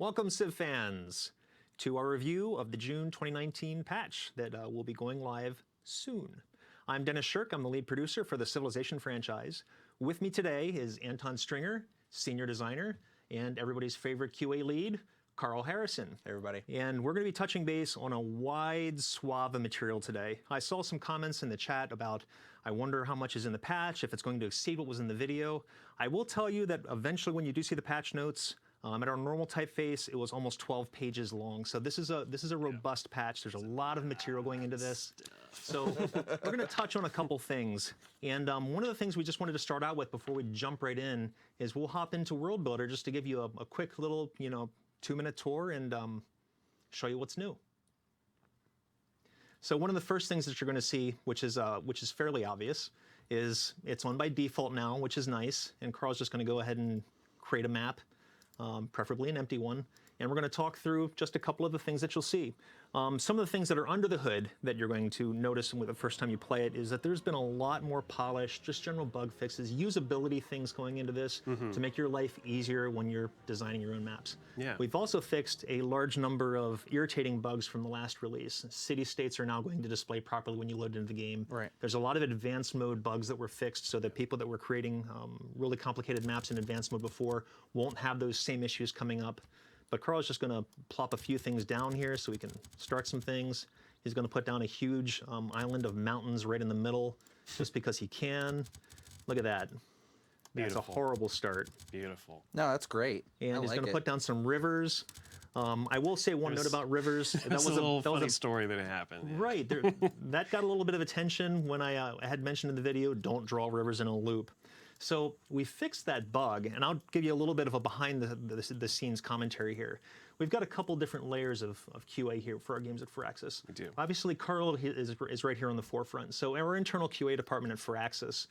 Welcome, Civ fans, to our review of the June 2019 patch that will be going live soon. I'm Dennis Shirk. I'm the lead producer for the Civilization franchise. With me today is Anton Stringer, senior designer, and everybody's favorite QA lead, Carl Harrison. Hey, everybody. And we're going to be touching base on a wide swath of material today. I saw some comments in the chat about, I wonder how much is in the patch, if it's going to exceed what was in the video. I will tell you that eventually when you do see the patch notes, at our normal typeface, it was almost 12 pages long. So this is a robust patch. There's a lot of material going into this. So we're going to touch on a couple things. And one of the things we just wanted to start out with before we jump right in is we'll hop into World Builder just to give you a quick little, 2-minute tour and show you what's new. So one of the first things that you're going to see, which is fairly obvious, is it's on by default now, which is nice. And Carl's just going to go ahead and create a map. Preferably an empty one, and we're going to talk through just a couple of the things that you'll see. Some of the things that are under the hood that you're going to notice the first time you play it is that there's been a lot more polish, just general bug fixes, usability things going into this to make your life easier when you're designing your own maps. Yeah. We've also fixed a large number of irritating bugs from the last release. City-states are now going to display properly when you load into the game. Right. There's a lot of advanced mode bugs that were fixed so that people that were creating really complicated maps in advanced mode before won't have those same issues coming up. But Carl's just going to plop a few things down here so we can start some things. He's going to put down a huge island of mountains right in the middle just because he can. Look at that. That's a horrible start. Beautiful. No, that's great. And he's going to put down some rivers. I will say one note about rivers. That was a funny story that happened. Yeah. Right. That got a little bit of attention when I had mentioned in the video, don't draw rivers in a loop. So we fixed that bug, and I'll give you a little bit of a behind-the-scenes commentary here. We've got a couple different layers of QA here for our games at Firaxis. We do. Obviously, Carl is right here on the forefront. So our internal QA department at Firaxis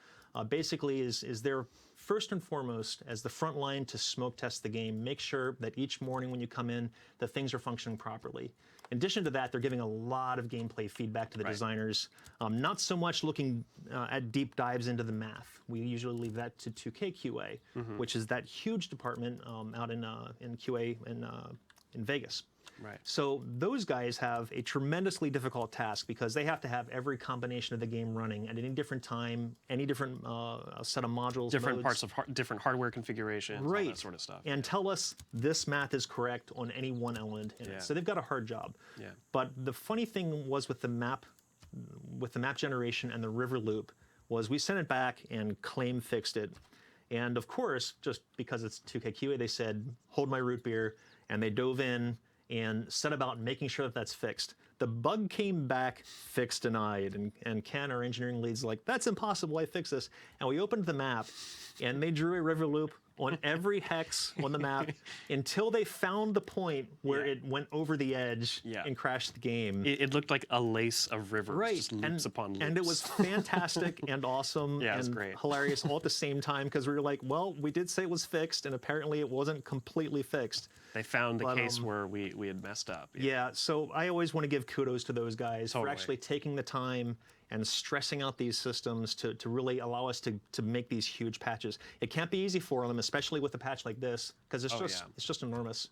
basically is there first and foremost as the front line to smoke test the game, make sure that each morning when you come in, that things are functioning properly. In addition to that, they're giving a lot of gameplay feedback to the designers, not so much looking at deep dives into the math. We usually leave that to 2K QA, which is that huge department out in QA in Vegas. Right. So those guys have a tremendously difficult task because they have to have every combination of the game running at any different time, any different set of modules, different modes. parts of different hardware configurations, all that sort of stuff. And tell us this math is correct on any one element in it. So they've got a hard job. Yeah. But the funny thing was with the map generation and the river loop was we sent it back and Claim fixed it. And of course, just because it's 2K QA, they said, hold my root beer, and they dove in and set about making sure that that's fixed. The bug came back, fixed, denied, and Ken, our engineering lead's like, that's impossible, I fixed this. And we opened the map, and they drew a river loop on every hex on the map until they found the point where it went over the edge and crashed the game. It looked like a lace of rivers, just loops upon loops. And it was fantastic and awesome and great. Hilarious all at the same time because we were like, well, we did say it was fixed, and apparently it wasn't completely fixed. They found the case where we had messed up. Yeah, so I always want to give kudos to those guys for actually taking the time and stressing out these systems to really allow us to make these huge patches. It can't be easy for them, especially with a patch like this, because it's just enormous.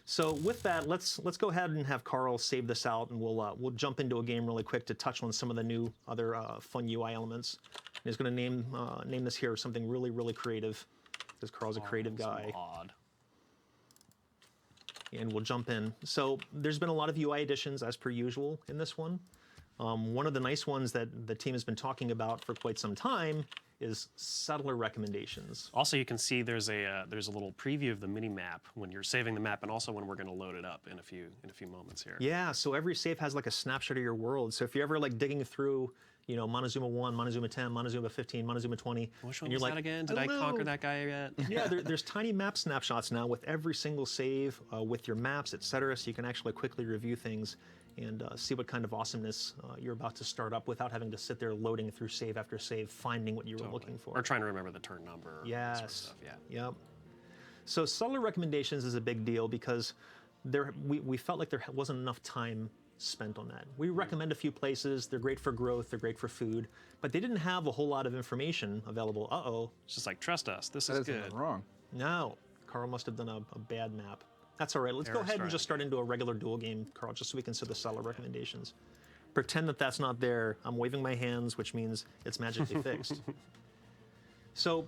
So with that, let's go ahead and have Carl save this out, and we'll jump into a game really quick to touch on some of the new other fun UI elements. And he's going to name this here something really, really creative, because Carl's a creative guy. Odd. And we'll jump in. So there's been a lot of UI additions, as per usual, in this one. One of the nice ones that the team has been talking about for quite some time is settler recommendations. Also, you can see there's a little preview of the mini map when you're saving the map, and also when we're going to load it up in a few moments here. Yeah, so every save has like a snapshot of your world. So if you're ever like digging through, Montezuma 1, Montezuma 10, Montezuma 15, Montezuma 20, which one and you're was like, that again? Did I conquer that guy yet? Yeah, there's tiny map snapshots now with every single save, with your maps, etc. So you can actually quickly review things and see what kind of awesomeness you're about to start up without having to sit there loading through save after save, finding what you were looking for. Or trying to remember the turn number. Yes. That sort of stuff. Yep. So settler recommendations is a big deal because we felt like there wasn't enough time spent on that. We recommend a few places. They're great for growth. They're great for food. But they didn't have a whole lot of information available. Uh-oh. It's just like, trust us. This is That good. isn't wrong. No. Carl must have done a bad map. That's all right. Let's go Error ahead and starting just start into a regular duel game, Carl, just so we can see the seller recommendations. Pretend that that's not there. I'm waving my hands, which means it's magically fixed. So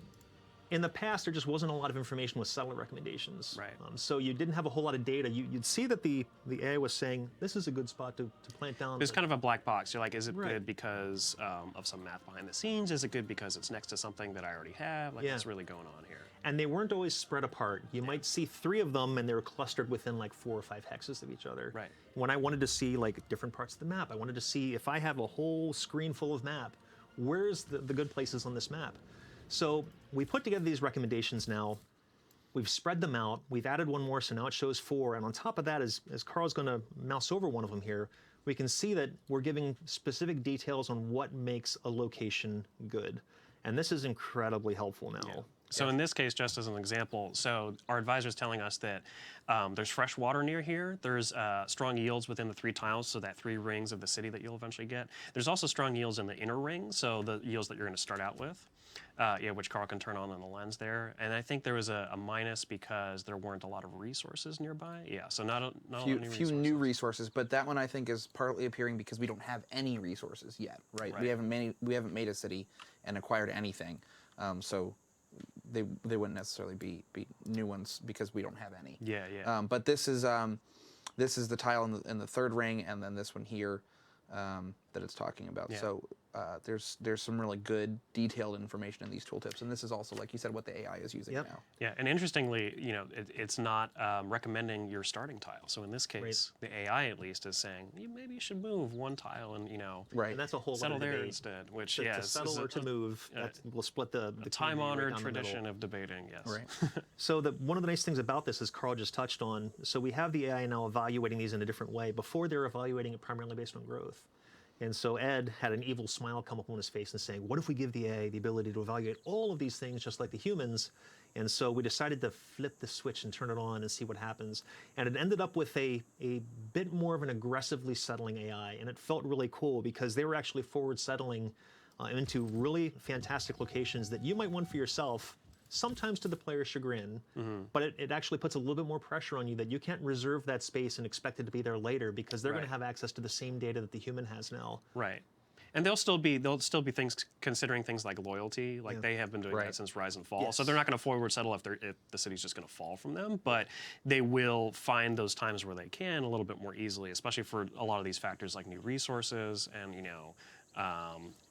in the past, there just wasn't a lot of information with settler recommendations. Right. So you didn't have a whole lot of data. You'd see that the AI was saying, this is a good spot to plant down. It's kind of a black box. You're like, is it Right. good because of some math behind the scenes? Is it good because it's next to something that I already have? Like, Yeah. what's really going on here? And they weren't always spread apart. You might see 3 of them, and they were clustered within like 4 or 5 hexes of each other. Right. When I wanted to see like different parts of the map, I wanted to see if I have a whole screen full of map, where's the good places on this map? So we put together these recommendations now. We've spread them out. We've added one more, so now it shows 4. And on top of that, as Carl's going to mouse over one of them here, we can see that we're giving specific details on what makes a location good. And this is incredibly helpful now. Yeah. So in this case, just as an example, so our advisor is telling us that there's fresh water near here. There's strong yields within the 3 tiles, so that 3 rings of the city that you'll eventually get. There's also strong yields in the inner ring, so the yields that you're going to start out with, which Carl can turn on the lens there. And I think there was a minus because there weren't a lot of resources nearby. Yeah, so not few resources. new resources, but that one I think is partly appearing because we don't have any resources yet, right? We haven't made a city and acquired anything, so they wouldn't necessarily be new ones because we don't have any. Yeah, yeah. But this is the tile in the 3rd ring, and then this one here that it's talking about. Yeah. So there's some really good detailed information in these tooltips, and this is also, like you said, what the AI is using now. Yeah, and interestingly, it's not recommending your starting tile. So in this case, the AI at least is saying maybe you should move 1 tile and Right. And that's a whole settle other there debate. instead. Which To settle or to move, we'll split the time-honored community right down the middle. tradition of debating. Yes. Right. So one of the nice things about this, as Carl just touched on, so we have the AI now evaluating these in a different way. Before, they were evaluating it primarily based on growth. And so Ed had an evil smile come up on his face and saying, what if we give the AI the ability to evaluate all of these things just like the humans? And so we decided to flip the switch and turn it on and see what happens. And it ended up with a bit more of an aggressively settling AI. And it felt really cool because they were actually forward settling into really fantastic locations that you might want for yourself, sometimes to the player's chagrin, but it actually puts a little bit more pressure on you that you can't reserve that space and expect it to be there later because they're going to have access to the same data that the human has now. Right. And there'll still be things considering things like loyalty, like they have been doing that since Rise and Fall. Yes. So they're not going to forward settle if the city's just going to fall from them, but they will find those times where they can a little bit more easily, especially for a lot of these factors like new resources and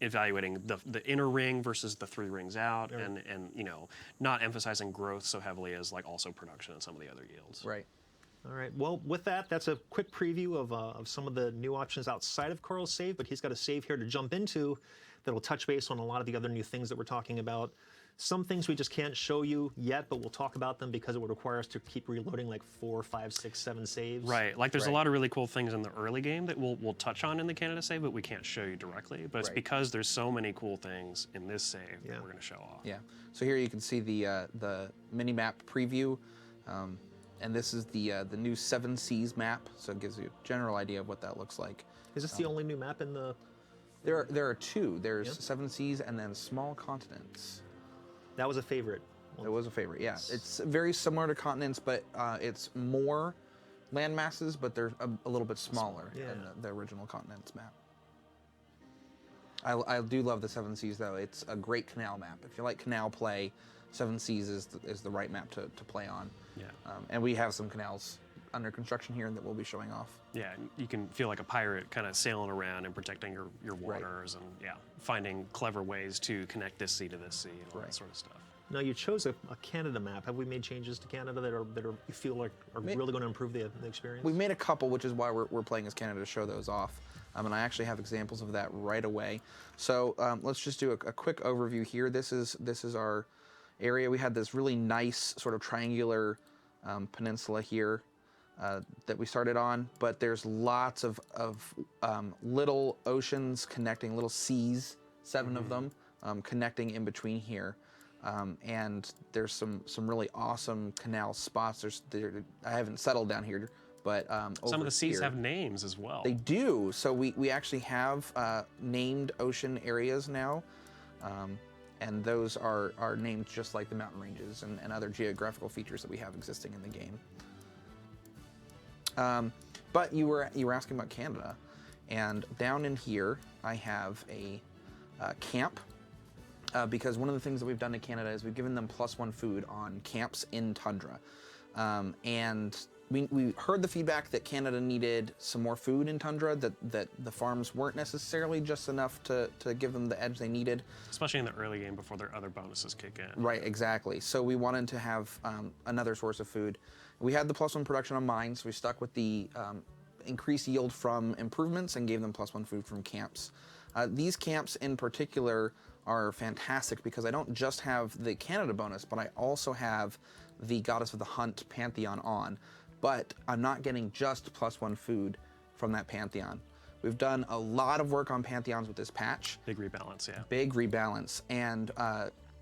evaluating the inner ring versus the 3 rings out, and not emphasizing growth so heavily as like also production and some of the other yields. Right. All right, well, with that, that's a quick preview of some of the new options outside of Carl's save, but he's got a save here to jump into that'll touch base on a lot of the other new things that we're talking about. Some things we just can't show you yet, but we'll talk about them because it would require us to keep reloading like 4, 5, 6, 7 saves. Right, like there's a lot of really cool things in the early game that we'll touch on in the Canada save, but we can't show you directly. But it's because there's so many cool things in this save that we're going to show off. Yeah. So here you can see the mini map preview, and this is the new 7 Seas map. So it gives you a general idea of what that looks like. Is this the only new map in the... There are 2. There's 7 Seas and then Small Continents. That was a favorite. It was a favorite, yeah. It's very similar to continents, but it's more land masses, but they're a little bit smaller than the original continents map. I do love the 7 Seas, though. It's a great canal map. If you like canal play, 7 Seas is the right map to play on. Yeah. And we have some canals under construction here that we'll be showing off. Yeah, you can feel like a pirate kind of sailing around and protecting your waters and finding clever ways to connect this sea to this sea and all that sort of stuff. Now, you chose a Canada map. Have we made changes to Canada that you feel like are really going to improve the experience? We've made a couple, which is why we're playing as Canada to show those off. And I actually have examples of that right away. So let's just do a quick overview here. This is our area. We had this really nice sort of triangular peninsula here that we started on, but there's lots of little oceans connecting, little seas, 7 of them, connecting in between here. And there's some really awesome canal spots. I haven't settled down here, but some of the seas here, have names as well. They do. So we actually have named ocean areas now, and those are named just like the mountain ranges and other geographical features that we have existing in the game. But you were asking about Canada, and down in here I have a camp. Because one of the things that we've done in Canada is we've given them +1 food on camps in tundra. And we heard the feedback that Canada needed some more food in tundra, that the farms weren't necessarily just enough to give them the edge they needed. Especially in the early game before their other bonuses kick in. Right, exactly. So we wanted to have another source of food. We had the +1 production on mines. We stuck with the increased yield from improvements and gave them +1 food from camps. These camps in particular are fantastic because I don't just have the Canada bonus, but I also have the Goddess of the Hunt Pantheon on. But I'm not getting just +1 food from that Pantheon. We've done a lot of work on Pantheons with this patch. Big rebalance, yeah. Big rebalance. And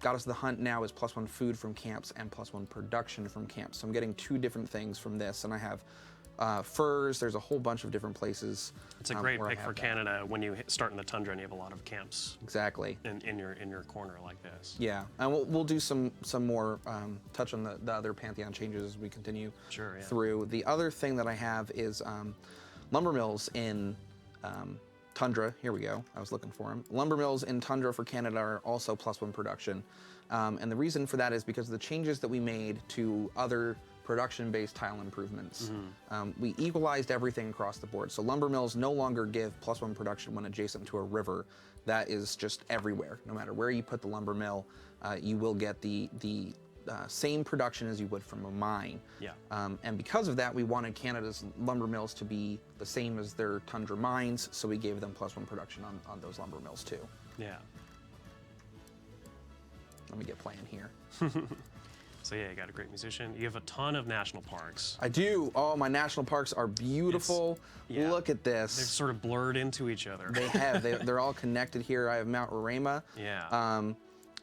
Goddess of the Hunt now is +1 food from camps and +1 production from camps. So I'm getting 2 different things from this. And I have furs, there's a whole bunch of different places. It's a great pick for Canada when you start in the tundra and you have a lot of camps. Exactly. In your corner like this. Yeah, and we'll do some more touch on the other Pantheon changes as we continue through. The other thing that I have is lumber mills in tundra. Here we go. I was looking for them. Lumber mills in tundra for Canada are also +1 production, and the reason for that is because of the changes that we made to other production-based tile improvements. We equalized everything across the board. So lumber mills no longer give +1 production when adjacent to a river. That is just everywhere. No matter where you put the lumber mill, you will get the same production as you would from a mine. Yeah. And because of that, we wanted Canada's lumber mills to be the same as their tundra mines, so we gave them +1 production on those lumber mills too. Yeah. Let me get playing here. So yeah, you got a great musician. You have a ton of national parks. I do. Oh, my national parks are beautiful. Yeah. Look at this. They've sort of blurred into each other. They have. They're all connected here. I have Mount Roraima. Yeah.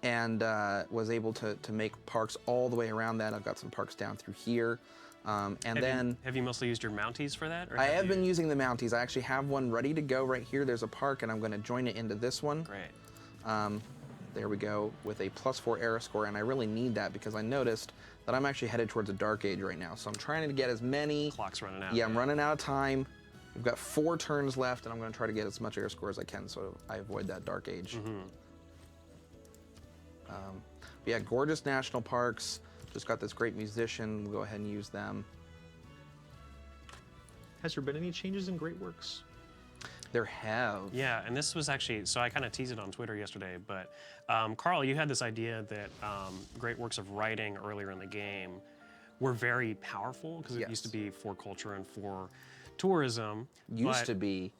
And was able to make parks all the way around that. I've got some parks down through here. Have you mostly used your Mounties for that? Or I have been using the Mounties. I actually have one ready to go right here. There's a park, and I'm going to join it into this one. Great. There we go, with a +4 era score, and I really need that because I noticed that I'm actually headed towards a dark age right now. So I'm trying to get as many. Clock's running out. Yeah, I'm running out of time. We've got 4 turns left, and I'm going to try to get as much air score as I can so I avoid that dark age. Yeah, gorgeous national parks. Just got this great musician. We'll go ahead and use them. Has there been any changes in Great Works? There have. Yeah, and this was actually, so I kind of teased it on Twitter yesterday, but Carl, you had this idea that great works of writing earlier in the game were very powerful because it used to be for culture and for tourism. Used to be,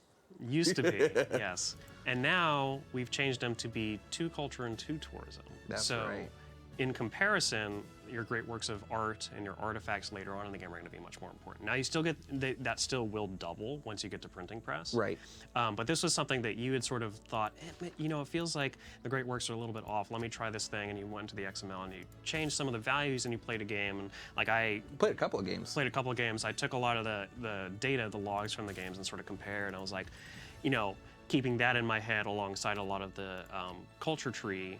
yes. And now we've changed them to be to culture and to tourism. That's right. In comparison, your great works of art and your artifacts later on in the game are going to be much more important. Now you still get, that still will double once you get to printing press. Right. But this was something that you had sort of thought, you know, it feels like the great works are a little bit off. Let me try this thing. And you went into the XML and you changed some of the values and you played a game. And like I played a couple of games. I took a lot of the data, the logs from the games and sort of compared. And I was like, you know, keeping that in my head alongside a lot of the culture tree,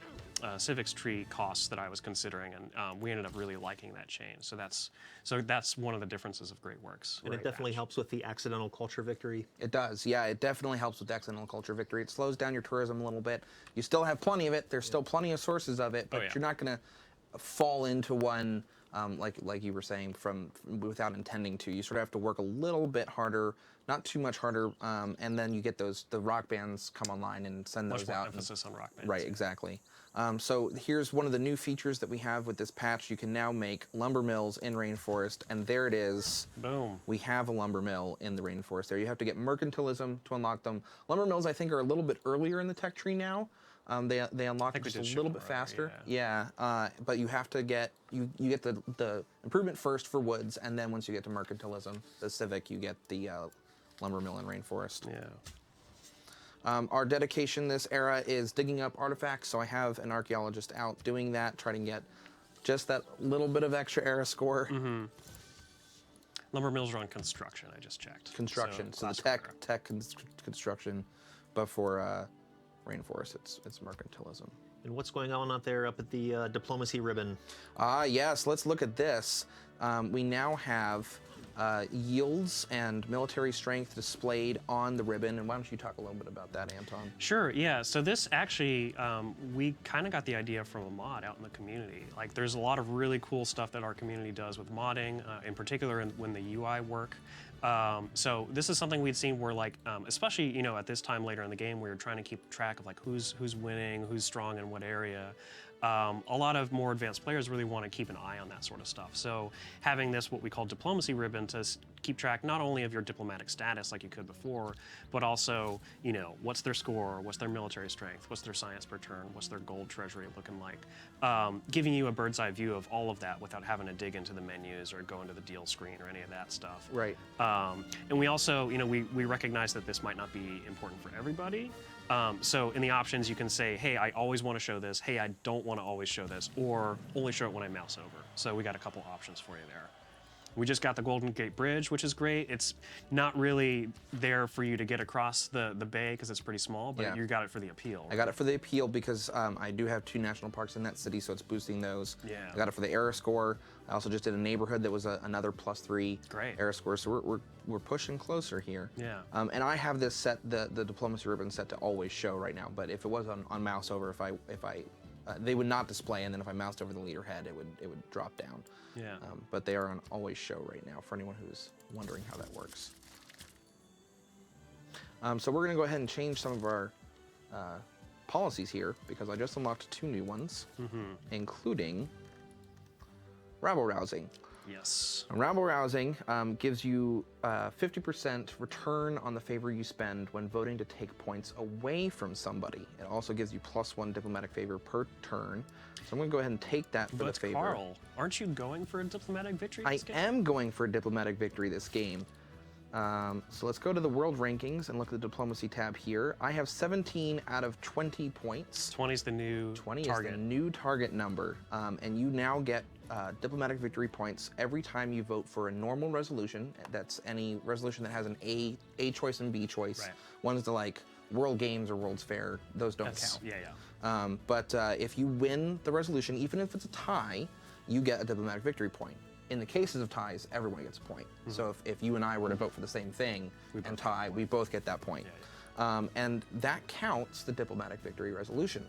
civics tree costs that I was considering, and we ended up really liking that change. So that's one of the differences of great works. And it definitely helps with the accidental culture victory. It does, yeah. It definitely helps with accidental culture victory. It slows down your tourism a little bit. You still have plenty of it. There's still plenty of sources of it, but you're not going to fall into one like you were saying without intending to. You sort of have to work a little bit harder, not too much harder, and then you get the rock bands come online and send those out. Much more emphasis on rock bands. Right, exactly. So here's one of the new features that we have with this patch. You can now make lumber mills in Rainforest, and there it is. Boom. We have a lumber mill in the Rainforest there. You have to get mercantilism to unlock them. Lumber mills, I think, are a little bit earlier in the tech tree now. They unlock just a little bit faster. Yeah, but you have to get you get the improvement first for woods, and then once you get to mercantilism, the civic, you get the lumber mill in Rainforest. Yeah. Our dedication this era is digging up artifacts, so I have an archaeologist out doing that, trying to get just that little bit of extra era score. Mm-hmm. Lumber mills are on construction, I just checked. Construction, so the tech construction, but for Rainforest, it's mercantilism. And what's going on out there up at the diplomacy ribbon? Yes, let's look at this. We now have yields and military strength displayed on the ribbon. And why don't you talk a little bit about that, Anton? Sure, yeah. So this actually, we kind of got the idea from a mod out in the community. Like, there's a lot of really cool stuff that our community does with modding, in particular when the UI work. So this is something we'd seen where, like, especially, you know, at this time later in the game, we were trying to keep track of, like, who's winning, who's strong in what area. A lot of more advanced players really want to keep an eye on that sort of stuff. So having this, what we call diplomacy ribbon, to keep track not only of your diplomatic status like you could before, but also, you know, what's their score, what's their military strength, what's their science per turn, what's their gold treasury looking like, giving you a bird's eye view of all of that without having to dig into the menus or go into the deal screen or any of that stuff. Right. And we also, you know, we recognize that this might not be important for everybody. So in the options, you can say, hey, I always want to show this. Hey, I don't want to always show this, or only show it when I mouse over. So we got a couple options for you there. We just got the Golden Gate Bridge, which is great. It's not really there for you to get across the bay because it's pretty small, but you got it for the appeal. I got it for the appeal because I do have 2 national parks in that city, so it's boosting those. Yeah. I got it for the era score. I also just did a neighborhood that was another +3 era score, so we're pushing closer here. Yeah. And I have this set, the diplomacy ribbon set to always show right now, but if it was on mouse over, if I they would not display, and then if I moused over the leader head, it would drop down. Yeah. But they are on always show right now for anyone who's wondering how that works. So we're going to go ahead and change some of our policies here because I just unlocked 2 new ones, including rabble rousing. Yes. Rabble rousing gives you 50% return on the favor you spend when voting to take points away from somebody. It also gives you +1 diplomatic favor per turn. So I'm going to go ahead and take that for the favor. But Carl, aren't you going for a diplomatic victory I this game? am going for a diplomatic victory this game. So let's go to the world rankings and look at the diplomacy tab here. I have 17 out of 20 points. 20 is the new 20 target. is the new target number. And you now get diplomatic victory points every time you vote for a normal resolution. That's any resolution that has an A choice and B choice. Right. One's the like World Games or World's Fair. Those don't count. Yeah. But if you win the resolution, even if it's a tie, you get a diplomatic victory point. In the cases of ties, everyone gets a point. So if you and I were to vote for the same thing and tie, we both get that point. And that counts the diplomatic victory resolution.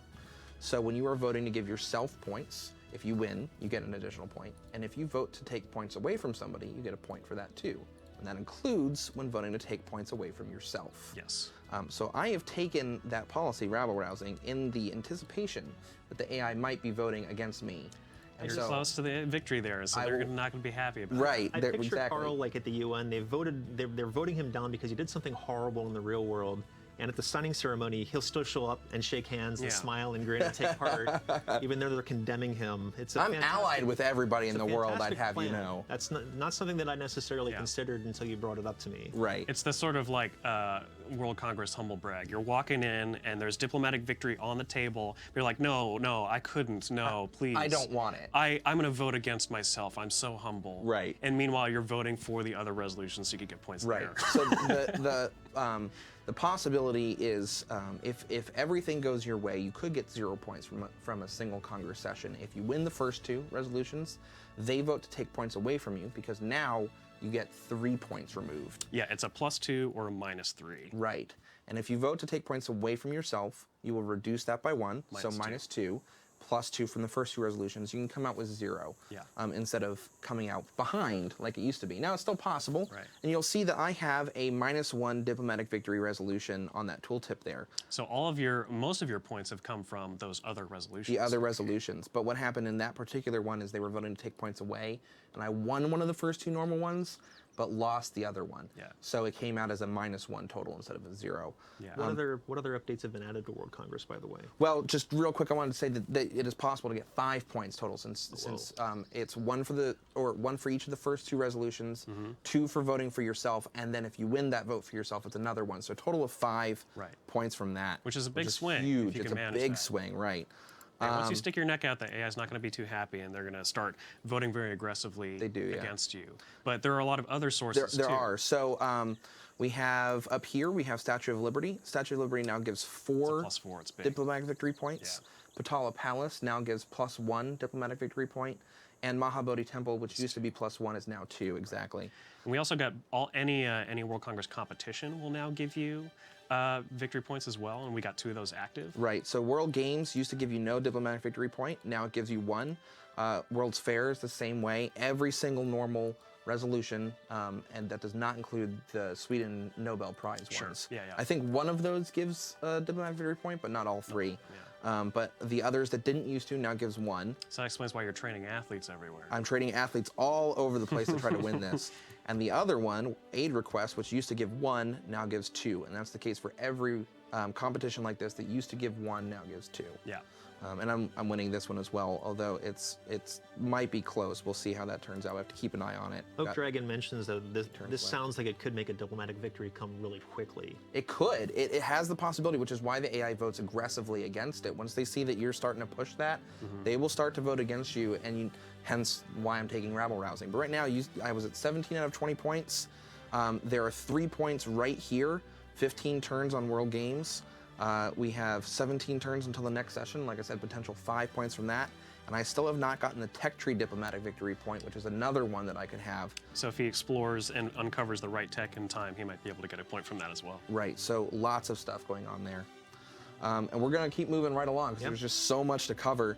So when you are voting to give yourself points, if you win, you get an additional point. And if you vote to take points away from somebody, you get a point for that too. And that includes when voting to take points away from yourself. Yes. So I have taken that policy, rabble rousing, in the anticipation that the AI might be voting against me. And you're close to the victory there, so they're not going to be happy about it. Right. I picture exactly. Carl like at the UN. They're voting him down because he did something horrible in the real world. And at the signing ceremony, he'll still show up and shake hands and smile and grin and take part, even though they're condemning him. I'm allied with everybody in the world, I'd have plan. you know. That's not something that I necessarily considered until you brought it up to me. Right. It's the sort of like World Congress humble brag. You're walking in and there's diplomatic victory on the table. You're like, no, I couldn't. No, please. I don't want it. I'm going to vote against myself. I'm so humble. Right. And meanwhile, you're voting for the other resolutions so you could get points there. So the possibility is if everything goes your way, you could get 0 points from a single Congress session. If you win the first 2 resolutions, they vote to take points away from you because now you get 3 points removed. Yeah, it's a +2 or a -3. Right. And if you vote to take points away from yourself, you will reduce that by 1, so -2. +2 from the first 2 resolutions, you can come out with 0 instead of coming out behind like it used to be. Now it's still possible, and you'll see that I have a -1 diplomatic victory resolution on that tooltip there. So most of your points have come from those other resolutions. The other resolutions. But what happened in that particular one is they were voting to take points away, and I won one of the first 2 normal ones, but lost the other one. Yeah. So it came out as a -1 total instead of a 0. Yeah. What other updates have been added to World Congress, by the way? Well, just real quick, I wanted to say that it is possible to get 5 points total since it's one for each of the first 2 resolutions, 2 for voting for yourself, and then if you win that vote for yourself, it's another one. So a total of 5 points from that. Which is a big swing. Huge. If you It's can a manage big that. swing, right? Yeah, once you stick your neck out, the AI is not going to be too happy, and they're going to start voting very aggressively against you. But there are a lot of other sources There too. are. So we have up here, we have Statue of Liberty. Statue of Liberty now gives 4 +4, it's big. diplomatic victory points. Potala Palace now gives +1 diplomatic victory point. and Mahabodhi Temple, which used to be +1, is now 2, exactly. And we also got any World Congress competition will now give you victory points as well, and we got 2 of those active. Right, so World Games used to give you no diplomatic victory point, now it gives you 1. World's Fair is the same way. Every single normal resolution, and that does not include the Sweden Nobel Prize ones. Yeah. I think one of those gives a diplomatic victory point, but not all 3. But the others that didn't used to now gives 1. So that explains why you're training athletes everywhere. I'm training athletes all over the place to try to win this. And the other one, Aid Request, which used to give 1, now gives 2. And that's the case for every competition like this that used to give 1, now gives 2. Yeah. And I'm winning this one as well, although it's might be close. We'll see how that turns out. We have to keep an eye on it. Oak Dragon mentions that this sounds like it could make a diplomatic victory come really quickly. It could. It has the possibility, which is why the AI votes aggressively against it. Once they see that you're starting to push that, they will start to vote against you, and hence why I'm taking rabble rousing. But right now, I was at 17 out of 20 points. There are 3 points right here, 15 turns on World Games. We have 17 turns until the next session. Like I said, potential 5 points from that. And I still have not gotten the Tech Tree diplomatic victory point, which is another one that I could have. So if he explores and uncovers the right tech in time, he might be able to get a point from that as well. Right, so lots of stuff going on there. And we're gonna keep moving right along because there's just so much to cover.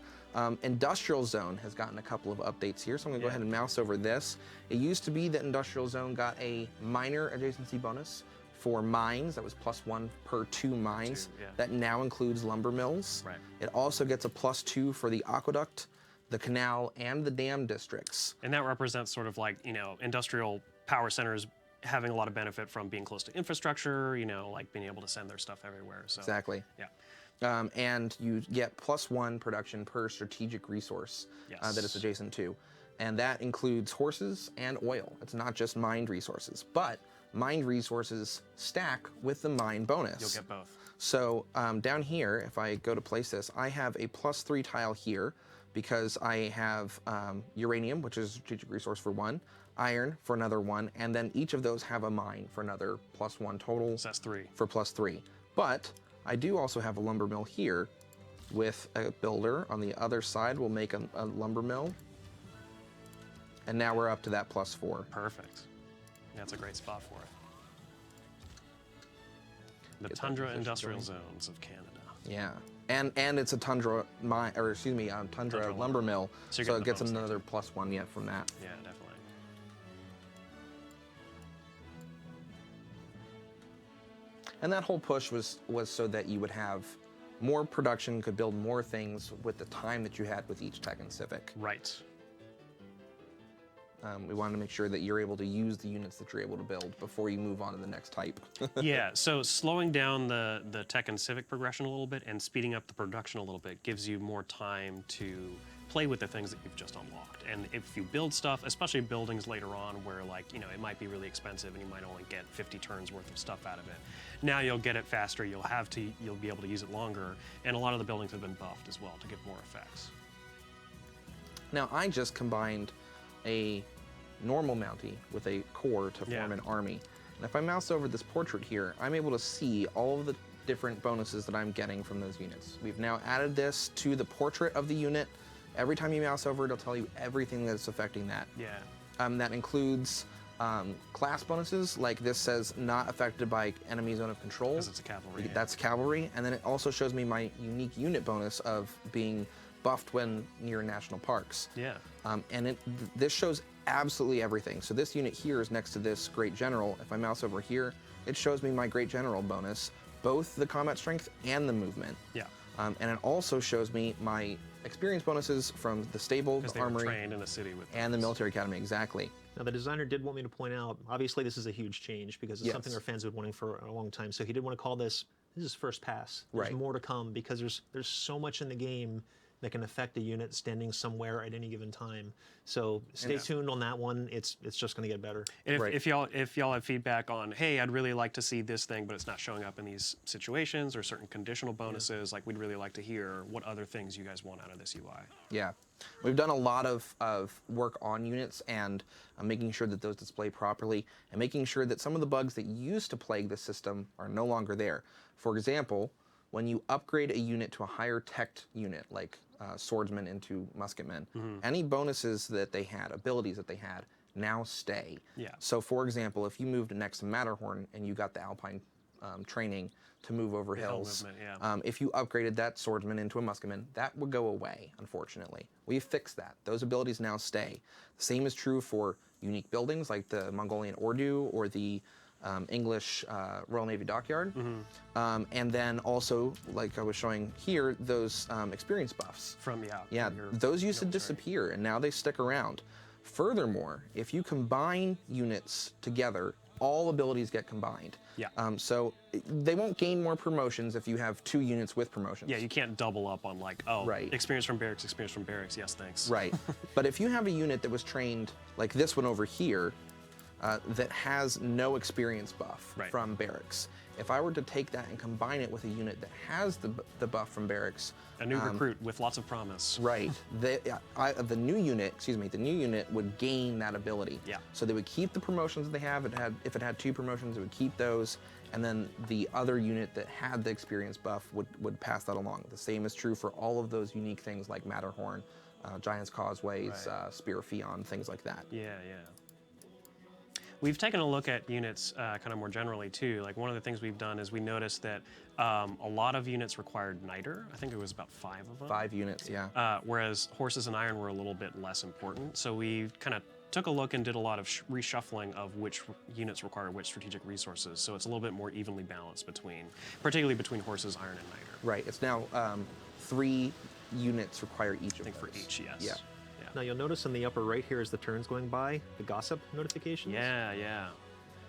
Industrial Zone has gotten a couple of updates here, so I'm gonna go ahead and mouse over this. It used to be that Industrial Zone got a minor adjacency bonus for mines. That was +1 per 2 mines. That now includes lumber mills. Right. It also gets a +2 for the aqueduct, the canal, and the dam districts. And that represents sort of like, industrial power centers having a lot of benefit from being close to infrastructure, like being able to send their stuff everywhere. So, Exactly. Yeah. And you get +1 production per strategic resource that it's adjacent to. And that includes horses and oil. It's not just mined resources, but mined resources stack with the mine bonus. You'll get both. So down here, if I go to place this, I have a +3 tile here because I have uranium, which is a strategic resource for 1, iron for another 1, and then each of those have a mine for another +1 total. So that's 3. For +3. But I do also have a lumber mill here with a builder on the other side. We'll make a lumber mill. And now we're up to that +4. Perfect. That's a great spot for it. The tundra industrial zones of Canada. Yeah, and it's a tundra mine, or excuse me, tundra lumber mill. So it gets another +1 yet from that. Yeah, definitely. And that whole push was so that you would have more production, could build more things with the time that you had with each Tech and Civic. Right. We wanted to make sure that you're able to use the units that you're able to build before you move on to the next type. Yeah, so slowing down the tech and civic progression a little bit and speeding up the production a little bit gives you more time to play with the things that you've just unlocked. And if you build stuff, especially buildings later on where it might be really expensive and you might only get 50 turns worth of stuff out of it. Now you'll get it faster, you'll be able to use it longer, and a lot of the buildings have been buffed as well to give more effects. Now I just combined a normal Mountie with a core to form an army. And if I mouse over this portrait here, I'm able to see all of the different bonuses that I'm getting from those units. We've now added this to the portrait of the unit. Every time you mouse over, it'll tell you everything that's affecting that. Yeah. That includes class bonuses, like this says not affected by enemy zone of control. Because it's a cavalry. That's cavalry. And then it also shows me my unique unit bonus of being buffed when near national parks. Yeah. And this shows absolutely everything. So this unit here is next to this Great General. If I mouse over here, it shows me my Great General bonus, both the combat strength and the movement. Yeah. And it also shows me my experience bonuses from the stable, the armory, trained in the city with and the military academy, exactly. Now, the designer did want me to point out, obviously this is a huge change because it's something our fans have been wanting for a long time. So he did want to call this is first pass. There's more to come because there's so much in the game that can affect a unit standing somewhere at any given time. So stay tuned on that one. It's just going to get better. And if y'all have feedback on, hey, I'd really like to see this thing, but it's not showing up in these situations or certain conditional bonuses, like we'd really like to hear what other things you guys want out of this UI. Yeah, we've done a lot of work on units and making sure that those display properly and making sure that some of the bugs that used to plague the system are no longer there. For example, when you upgrade a unit to a higher tech unit, like swordsmen into musketmen, any bonuses that they had, abilities that they had, now stay. Yeah. So for example, if you moved next to Matterhorn and you got the Alpine training to move over hill hills, movement, yeah. if you upgraded that swordsman into a musketman, that would go away, unfortunately. We've fixed that. Those abilities now stay. The same is true for unique buildings like the Mongolian Ordu or the English Royal Navy Dockyard. And then also, like I was showing here, those experience buffs. From your Those used to military. disappear, and now they stick around. Furthermore, if you combine units together, all abilities get combined. Yeah. So they won't gain more promotions if you have 2 units with promotions. Yeah, you can't double up on like, oh, Right. experience from barracks, yes, thanks. Right. But if you have a unit that was trained like this one over here, that has no experience buff Right. from barracks, if I were to take that and combine it with a unit that has the buff from barracks, A new recruit with lots of promise. right, the new unit would gain that ability. Yeah. So they would keep the promotions that they have. If it had 2 promotions, it would keep those, and then the other unit that had the experience buff would pass that along. The same is true for all of those unique things like Matterhorn, Giant's Causeways, Spear of Fion, things like that. Yeah, yeah. We've taken a look at units kind of more generally too. Like one of the things we've done is we noticed that a lot of units required niter. I think it was about 5 of them. 5 units, yeah. Whereas horses and iron were a little bit less important. So we kind of took a look and did a lot of reshuffling of which units require which strategic resources. So it's a little bit more evenly balanced particularly between horses, iron, and niter. Right. It's now 3 units require each of I think those. for each, yes. Yeah. Now you'll notice in the upper right here as the turns going by, the gossip notifications. Yeah, yeah.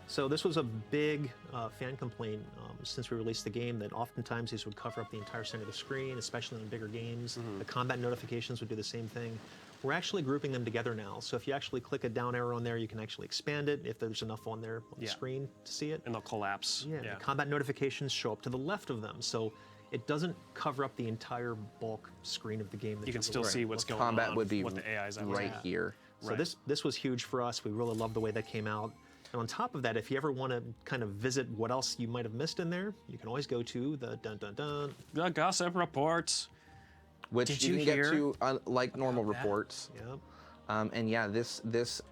So this was a big fan complaint since we released the game, that oftentimes these would cover up the entire center of the screen, especially in bigger games. The combat notifications would do the same thing. We're actually grouping them together now. So if you actually click a down arrow on there, you can actually expand it if there's enough on there on the screen to see it. And they'll collapse. Yeah, the combat notifications show up to the left of them. So it doesn't cover up the entire bulk screen of the game. That You can still see what's going Combat on, would be what the AI's at. right here. So Right. this was huge for us. We really loved the way that came out. And on top of that, if you ever want to kind of visit what else you might have missed in there, you can always go to the dun-dun-dun. The gossip reports. Which Did you you can hear get to like normal that? reports. Yep. And yeah, this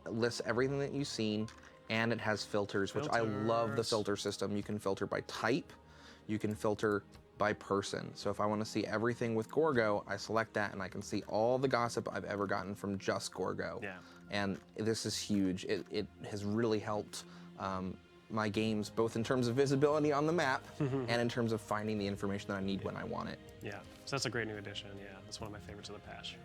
lists everything that you've seen, and it has filters, which I love the Filters. filter system. You can filter by type, you can filter by person. So if I want to see everything with Gorgo, I select that and I can see all the gossip I've ever gotten from just Gorgo. Yeah. And this is huge. It has really helped my games, both in terms of visibility on the map and in terms of finding the information that I need when I want it. Yeah, so that's a great new addition. Yeah, that's one of my favorites of the patch.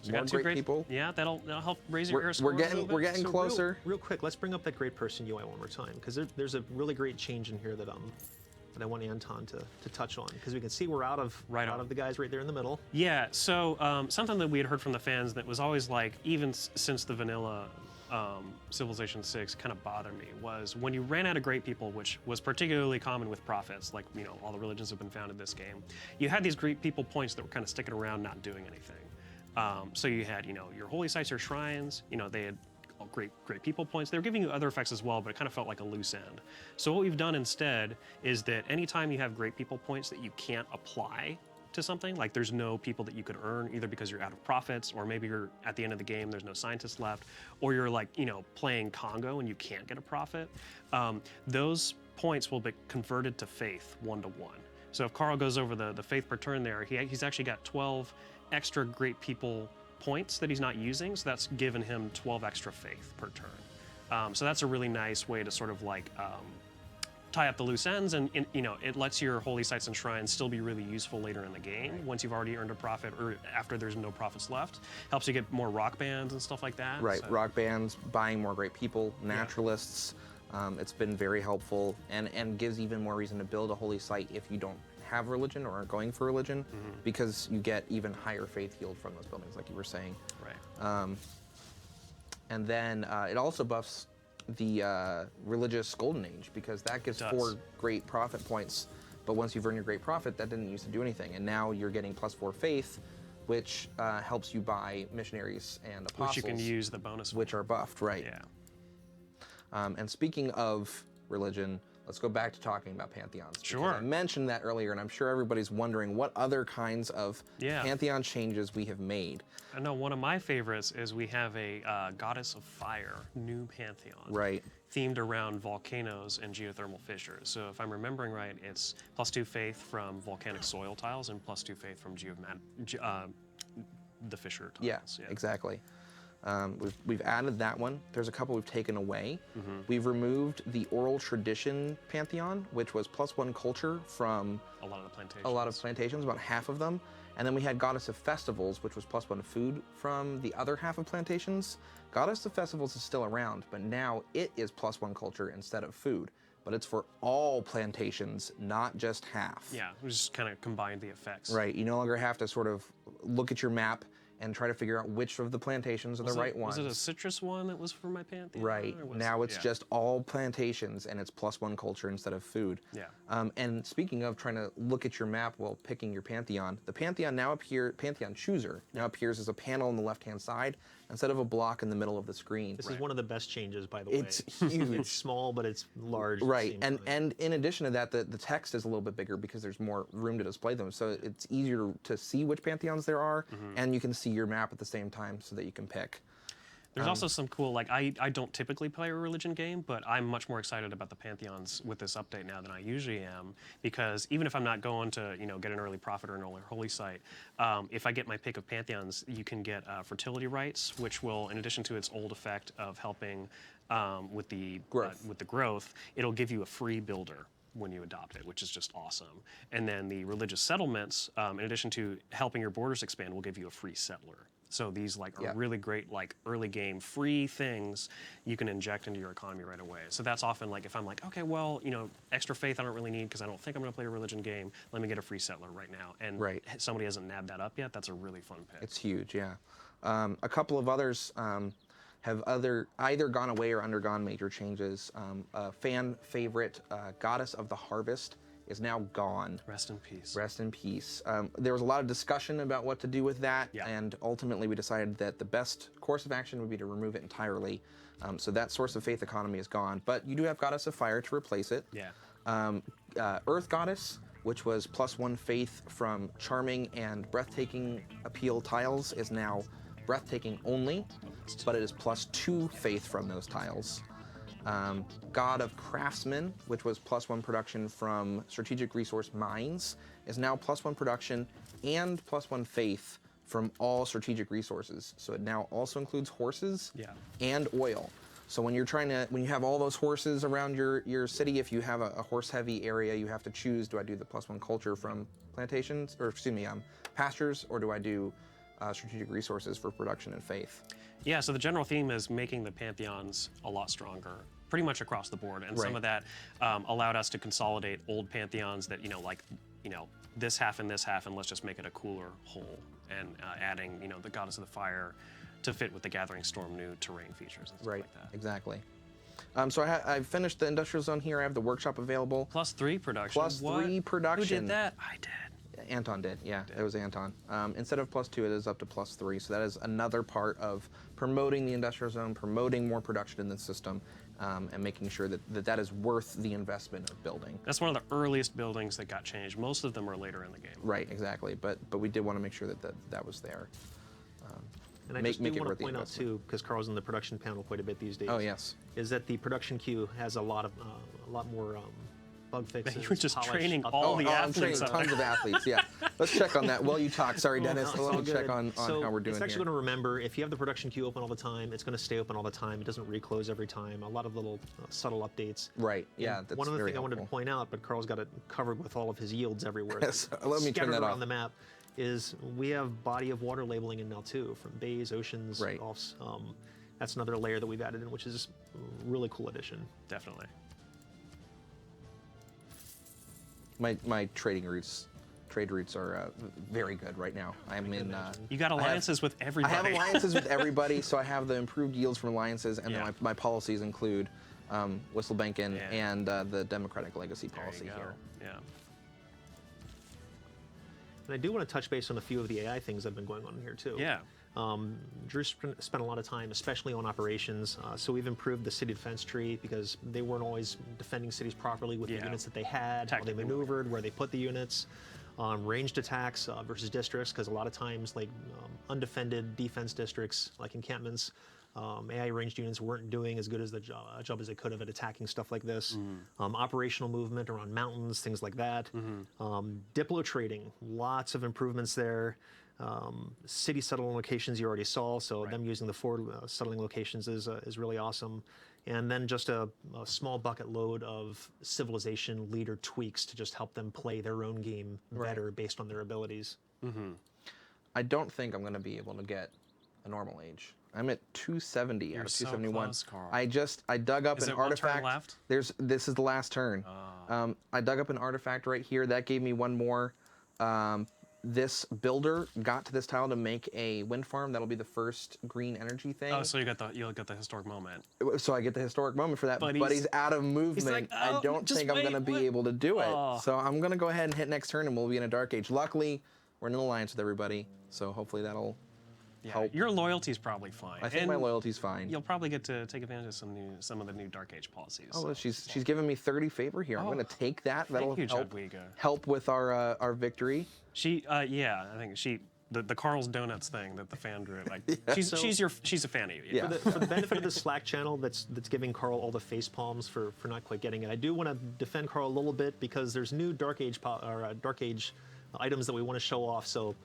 So More got 2 great people. Yeah, that'll help raise your air We're scores a getting little we're bit. getting So closer. Real quick, let's bring up that great person UI one more time, because there's a really great change in here that I want Anton to touch on, because we can see we're out of the guys right there in the middle. Yeah, so something that we had heard from the fans that was always like, even since the vanilla Civilization 6 kind of bothered me, was when you ran out of great people, which was particularly common with prophets, like, you know, all the religions have been founded in this game, you had these great people points that were kind of sticking around not doing anything. So you had, you know, your holy sites or shrines, you know, they had great people points. They were giving you other effects as well, but it kind of felt like a loose end. So what we've done instead is that anytime you have great people points that you can't apply to something, like there's no people that you could earn either because you're out of profits, or maybe you're at the end of the game, there's no scientists left, or you're like, you know, playing Congo and you can't get a profit, those points will be converted to faith 1-to-1. So if Carl goes over the faith per turn there, he's actually got 12 extra great people points that he's not using, so that's given him 12 extra faith per turn. So that's a really nice way to sort of like tie up the loose ends, and you know, it lets your holy sites and shrines still be really useful later in the game once you've already earned a profit, or after there's no profits left. Helps you get more rock bands and stuff like that. Right, So, rock bands, buying more great people, naturalists. It's been very helpful, and gives even more reason to build a holy site if you don't have religion or aren't going for religion, because you get even higher faith yield from those buildings, like you were saying. right. And then it also buffs the religious golden age, because that gives It 4 does. great profit points. But once you've earned your great profit, that didn't used to do anything, and now you're getting +4 faith, which helps you buy missionaries and apostles, Which you can use the bonus for. which are buffed, right? Yeah. And speaking of religion, let's go back to talking about pantheons. because Sure. I mentioned that earlier, and I'm sure everybody's wondering what other kinds of pantheon changes we have made. I know one of my favorites is we have a goddess of fire, new pantheon. Right. Themed around volcanoes and geothermal fissures. So if I'm remembering right, it's +2 faith from volcanic soil tiles and +2 faith from the fissure tiles. Yeah, exactly. We've added that one. There's a couple we've taken away. We've removed the oral tradition pantheon, which was +1 culture from A lot of the plantations. a lot of plantations, about half of them. And then we had Goddess of Festivals, which was +1 food from the other half of plantations. Goddess of Festivals is still around, but now it is +1 culture instead of food. But it's for all plantations, not just half. Yeah, we just kind of combined the effects. Right, you no longer have to sort of look at your map and try to figure out which of the plantations are the right ones. Was it a citrus one that was for my pantheon? Right, now it's just all plantations and it's +1 culture instead of food. Yeah. And speaking of trying to look at your map while picking your pantheon, the pantheon Pantheon Chooser now appears as a panel on the left-hand side instead of a block in the middle of the screen. This is one of the best changes, by the way. It's huge. It's small, but it's large. Right, and in addition to that, the text is a little bit bigger because there's more room to display them. So it's easier to see which pantheons there are, and you can see your map at the same time so that you can pick. There's also some cool, like, I don't typically play a religion game, but I'm much more excited about the pantheons with this update now than I usually am, because even if I'm not going to, get an early prophet or an early holy site, if I get my pick of pantheons, you can get fertility rites, which will, in addition to its old effect of helping with the growth, it'll give you a free builder when you adopt it, which is just awesome. And then the religious settlements, in addition to helping your borders expand, will give you a free settler. So these are really great early game free things you can inject into your economy right away. So that's often if I'm okay, well, extra faith I don't really need because I don't think I'm going to play a religion game. Let me get a free settler right now. And somebody hasn't nabbed that up yet. That's a really fun pick. It's huge, yeah. A couple of others have either gone away or undergone major changes. A fan favorite, Goddess of the Harvest, is now gone. Rest in peace. Rest in peace. There was a lot of discussion about what to do with that, and ultimately we decided that the best course of action would be to remove it entirely. So that source of faith economy is gone, but you do have Goddess of Fire to replace it. Yeah. Earth Goddess, which was +1 faith from charming and breathtaking appeal tiles, is now breathtaking only, but it is +2 faith from those tiles. God of Craftsmen, which was +1 production from strategic resource mines, is now +1 production and +1 faith from all strategic resources. So it now also includes horses and oil. So when you have all those horses around your city, if you have a horse-heavy area, you have to choose: do I do the +1 culture from pastures, or do I do strategic resources for production and faith? Yeah, so the general theme is making the pantheons a lot stronger, pretty much across the board. And some of that allowed us to consolidate old pantheons that, this half and this half, and let's just make it a cooler whole. And adding, the Goddess of the Fire to fit with the Gathering Storm new terrain features and stuff like that. Exactly. So I've finished the industrial zone here. I have the workshop available. +3 production. +3 production. Who did that? I did. Anton did, yeah, it was Anton. Instead of +2, it is up to +3, so that is another part of promoting the industrial zone, promoting more production in the system, and making sure that is worth the investment of building. That's one of the earliest buildings that got changed. Most of them are later in the game. Right, exactly, but we did want to make sure that was there. And I just do want to point out too, because Carl's in the production panel quite a bit these days. Oh yes. Is that the production queue has a lot more bug fixes. You were just polish, training all the athletes. I'm training tons of athletes, yeah. Let's check on that while you talk. Sorry, Dennis. No, Let's check on how we're doing It's actually here. going to remember, if you have the production queue open all the time, it's going to stay open all the time. It doesn't reclose every time. A lot of little subtle updates. Right, yeah, And that's one other very thing I wanted to helpful. point out, but Carl's got it covered with all of his yields everywhere. Yes, let me turn scattered that around off. the map, is we have body of water labeling in now too, from bays, oceans, Right. gulfs. That's another layer that we've added in, which is a really cool addition. Definitely. My trade routes are very good right now. I'm in. You got alliances with everybody. I have alliances with everybody, so I have the improved yields from alliances, and then my policies include Whistlebankin and the Democratic Legacy policy here. Yeah. And I do want to touch base on a few of the AI things that have been going on here too. Yeah. Drew spent a lot of time, especially on operations. So we've improved the city defense tree because they weren't always defending cities properly with the units that they had, how they maneuvered, where they put the units. Ranged attacks versus districts, because a lot of times, like undefended defense districts, like encampments, AI ranged units weren't doing as good as the job as they could have at attacking stuff like this. Operational movement around mountains, things like that. Diplo trading, lots of improvements there. City settling locations you already saw, so them using the 4 settling locations is really awesome. And then just a small bucket load of civilization leader tweaks to just help them play their own game better based on their abilities. I don't think I'm going to be able to get a normal age. I'm at 270 out of 271. So close, Carl. I dug up an artifact. One turn left? This is the last turn. I dug up an artifact right here. That gave me 1 more. This builder got to this tile to make a wind farm. That'll be the first green energy thing. Oh, so you'll get the historic moment. So I get the historic moment for that, but he's out of movement. He's like, I don't think I'm going to be able to do it. So I'm going to go ahead and hit next turn, and we'll be in a dark age. Luckily, we're in an alliance with everybody, so hopefully that'll help. Your loyalty's probably fine. I think my loyalty's fine. You'll probably get to take advantage of some of the new Dark Age policies. Oh, she's giving me 30 favor here. I'm going to take that. That'll help with our victory. She I think the Carl's Donuts thing that the fan drew, like she's a fan of you. Yeah. For the benefit of the Slack channel that's giving Carl all the face palms for not quite getting it, I do want to defend Carl a little bit because there's new Dark Age items that we want to show off. So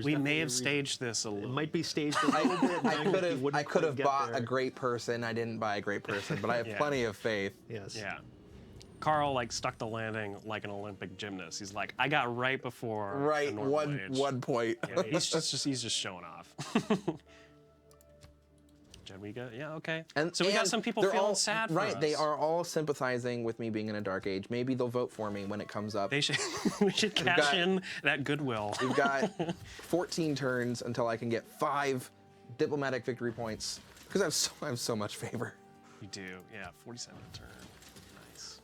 we may have staged this a little. It might be staged a little bit. I could have bought a great person. I didn't buy a great person, but I have plenty of faith. Yes. Yeah. Carl stuck the landing like an Olympic gymnast. He's like, I got right before. Right, the normal age. 1 point. Yeah, he's just showing off. Jadwiga, yeah, okay. So we got some people feeling sad for us. Right, they are all sympathizing with me being in a dark age. Maybe they'll vote for me when it comes up. We should cash in that goodwill. We've got 14 turns until I can get 5 diplomatic victory points because I have so much favor. You do, yeah. 47 a turn. Nice.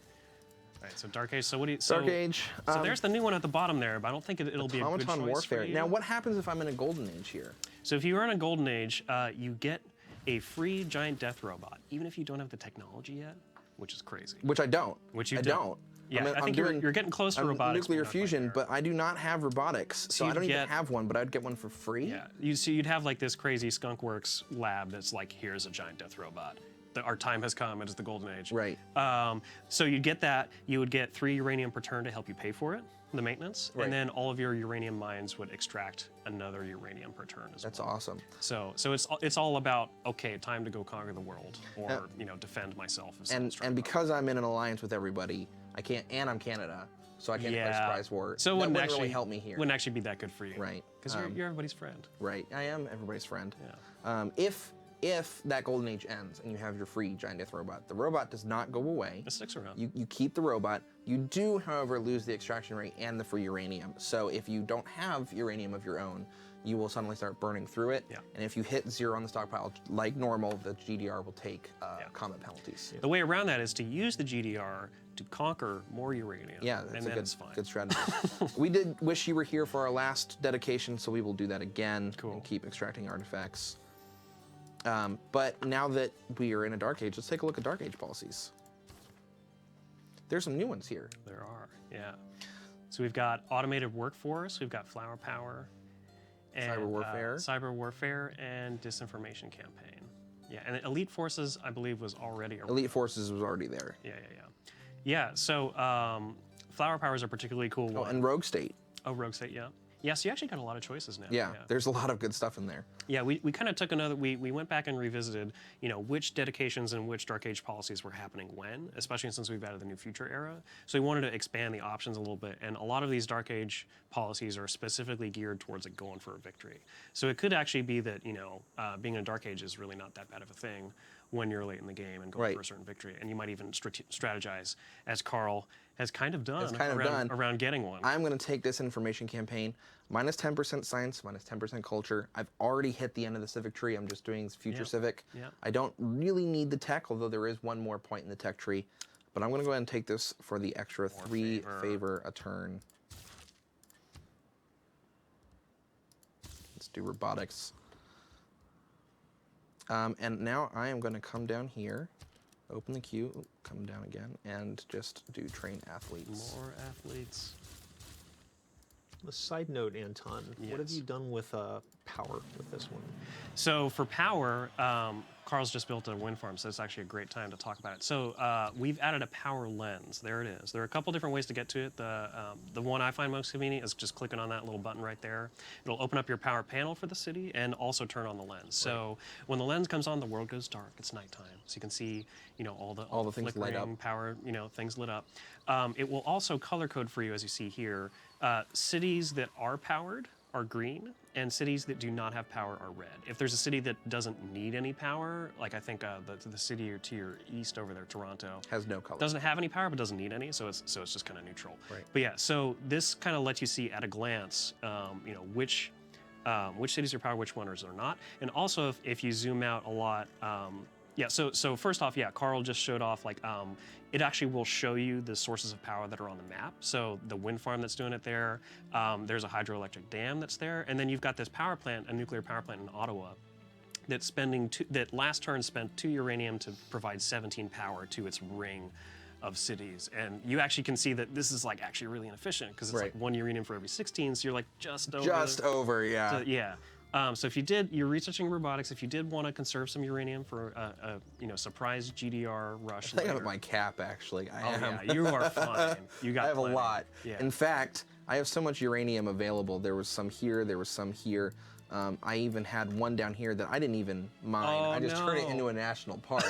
All right, so Dark Age. So what do you? Dark Age. So there's the new one at the bottom there, but I don't think it'll be a good choice Warfare. for you. Now, what happens if I'm in a Golden Age here? So if you are in a Golden Age, you get a free giant death robot, even if you don't have the technology yet, which is crazy. Which I don't. Which you I don't. Yeah, I think you're getting close to robotics. Nuclear fusion, but I do not have robotics, so I don't even have one, but I'd get one for free. Yeah, you'd have like this crazy skunkworks lab that's like, here's a giant death robot. Our time has come, it is the Golden Age. Right. So you'd get that, you would get 3 uranium per turn to help you pay for it, the maintenance, and then all of your uranium mines would extract another uranium per turn as well. That's awesome. So it's all about, okay, time to go conquer the world, or defend myself. And because I'm in an alliance with everybody, I can't, and I'm Canada, so I can't play Surprise War. So it wouldn't actually really help me here. Wouldn't actually be that good for you. Right. Because you're everybody's friend. Right. I am everybody's friend. Yeah. If that Golden Age ends and you have your free giant death robot, the robot does not go away. It sticks around. You keep the robot. You do, however, lose the extraction rate and the free uranium. So if you don't have uranium of your own, you will suddenly start burning through it. Yeah. And if you hit 0 on the stockpile, like normal, the GDR will take combat penalties. The way around that is to use the GDR to conquer more uranium. Yeah, that's it's a good strategy. We did wish you were here for our last dedication, so we will do that again and keep extracting artifacts. But now that we are in a Dark Age, let's take a look at Dark Age policies. There's some new ones here. There are, yeah. So we've got automated workforce, we've got flower power, and cyber warfare, and disinformation campaign. Yeah, and elite forces, I believe, was already Elite forces was already there. Yeah, so flower power is a particularly cool one. Oh, and Rogue State. Oh, Rogue State, yeah. Yeah, so you actually got a lot of choices now. Yeah, there's a lot of good stuff in there. Yeah, we kind of took we went back and revisited, which dedications and which Dark Age policies were happening when, especially since we've added the New Future era. So we wanted to expand the options a little bit, and a lot of these Dark Age policies are specifically geared towards going for a victory. So it could actually be that, being in a Dark Age is really not that bad of a thing when you're late in the game and going for a certain victory. And you might even strategize, as Carl has kind of done around getting one. I'm going to take this information campaign, minus 10% science, minus 10% culture. I've already hit the end of the civic tree. I'm just doing future civic. Yeah. I don't really need the tech, although there is one more point in the tech tree. But I'm going to go ahead and take this for the extra 3 favor a turn. Let's do robotics. And now I am going to come down here, open the queue, come down again, and just do train athletes. More athletes. A side note, Anton, what have Yes. you done with power with this one? So for power, Carl's just built a wind farm, so it's actually a great time to talk about it. So we've added a power lens. There it is. There are a couple different ways to get to it. The one I find most convenient is just clicking on that little button right there. It'll open up your power panel for the city and also turn on the lens. So when the lens comes on, the world goes dark. It's nighttime, so you can see, all the things light up. flickering power, things lit up. It will also color code for you, as you see here. Cities that are powered are green, and cities that do not have power are red. If there's a city that doesn't need any power, like I think the city to your east over there, Toronto, Has no color. doesn't have any power but doesn't need any, so it's just kind of neutral. Right. But yeah, so this kind of lets you see at a glance, which cities are powered, which ones are not, and also if you zoom out a lot. So first off, Carl just showed off it actually will show you the sources of power that are on the map. So the wind farm that's doing it there, there's a hydroelectric dam that's there, and then you've got this power plant, a nuclear power plant in Ottawa, that's that last turn spent 2 uranium to provide 17 power to its ring of cities. And you actually can see that this is actually really inefficient because it's Right. 1 uranium for every 16, so you're just over. Just over, yeah. So, yeah. So if you're researching robotics, if you did want to conserve some uranium for a surprise GDR rush. I think I'm later- at my cap, actually. I am. Yeah, you are fine. You got I have plenty. a lot. Yeah. In fact, I have so much uranium available. There was some here, there was some here. I even had one down here that I didn't even mine. Oh, I just turned it no. into a national park.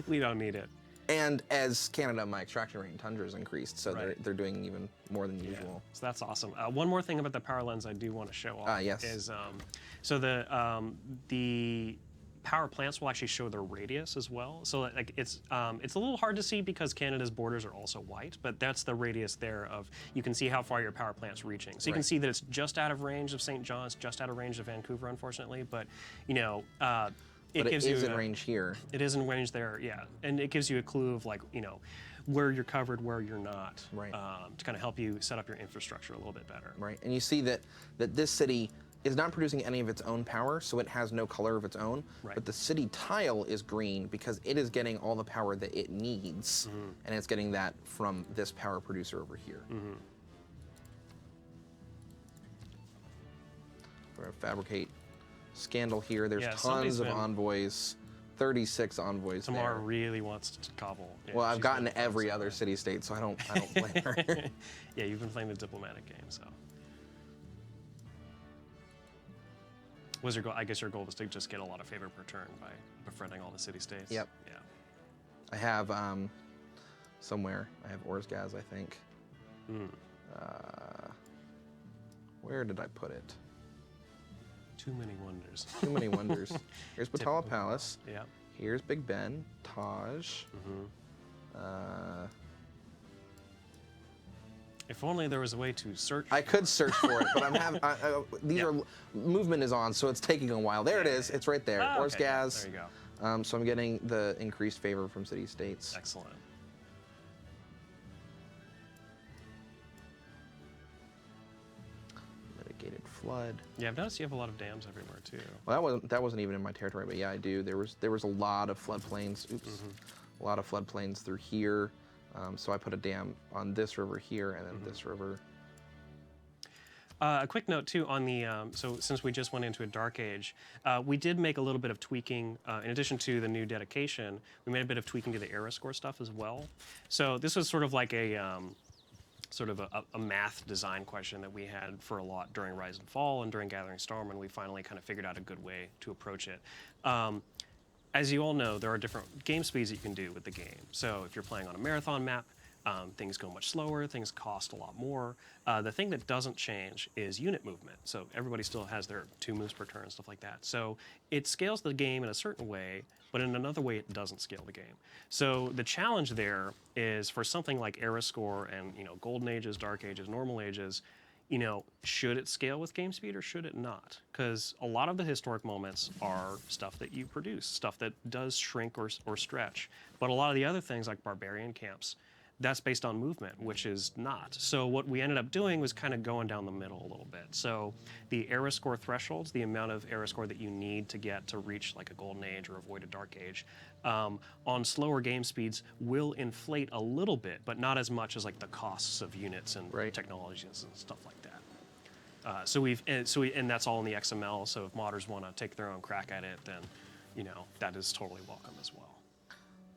We don't need it. And as Canada, my extraction rate in tundra has increased, so Right. they're doing even more than Yeah. usual. So that's awesome. One more thing about the power lens I do want to show off Yes. is so the power plants will actually show their radius as well. So it's a little hard to see because Canada's borders are also white, but that's the radius there of you can see how far your power plant's reaching. So you can Right. see that it's just out of range of St. John's, just out of range of Vancouver, unfortunately. But it But it gives is you in range here. It is in range there, yeah, and it gives you a clue of where you're covered, where you're not, Right. to kind of help you set up your infrastructure a little bit better. Right, and you see that this city is not producing any of its own power, so it has no color of its own. Right. But the city tile is green because it is getting all the power that it needs, and it's getting that from this power producer over here. We're gonna fabricate Scandal here. There's Yeah, tons somebody's of been- envoys, 36 envoys Tamara there. really wants to cobble. Yeah, Well, I've she's gotten been to every playing other some city state, so I don't blame her. of that. Yeah, you've been playing the diplomatic game, so. Was your goal? I guess your goal was to just get a lot of favor per turn by befriending all the city-states. Yep. Yeah. I have somewhere. I have Orsgaz, I think. Where did I put it? Too many wonders. Too many wonders. Here's Batala Typical. Palace. Yeah. Here's Big Ben, Taj. If only there was a way to search. I could search for it, but I'm having. These Yeah. are movement is on, so it's taking a while. There it is. It's right there. Ah, okay. Orsgaz. There you go. So I'm getting the increased favor from city states. Excellent. Mitigated flood. Yeah, I've noticed you have a lot of dams everywhere too. Well, that wasn't even in my territory, but yeah, I do. There was a lot of floodplains. Oops, a lot of floodplains through here. So I put a dam on this river here, and then this river. A quick note too on the, so since we just went into a dark age, we did make a little bit of tweaking, in addition to the new dedication, we made a bit of tweaking to the era score stuff as well. So this was sort of like a math design question that we had for a lot during Rise and Fall and during Gathering Storm, and we finally kind of figured out a good way to approach it. As you all know, there are different game speeds that you can do with the game. So if you're playing on a marathon map, things go much slower, things cost a lot more. The thing that doesn't change is unit movement. So everybody still has their 2 moves per turn and stuff like that. So it scales the game in a certain way, but in another way it doesn't scale the game. So the challenge there is for something like Era Score and Golden Ages, Dark Ages, Normal Ages, should it scale with game speed or should it not? Because a lot of the historic moments are stuff that you produce, stuff that does shrink or stretch. But a lot of the other things like barbarian camps, that's based on movement, which is not. So what we ended up doing was kind of going down the middle a little bit. So the era score thresholds, the amount of era score that you need to get to reach like a golden age or avoid a dark age, on slower game speeds will inflate a little bit, but not as much as like the costs of units and technologies and stuff like that. And that's all in the XML. So if modders want to take their own crack at it, then that is totally welcome as well.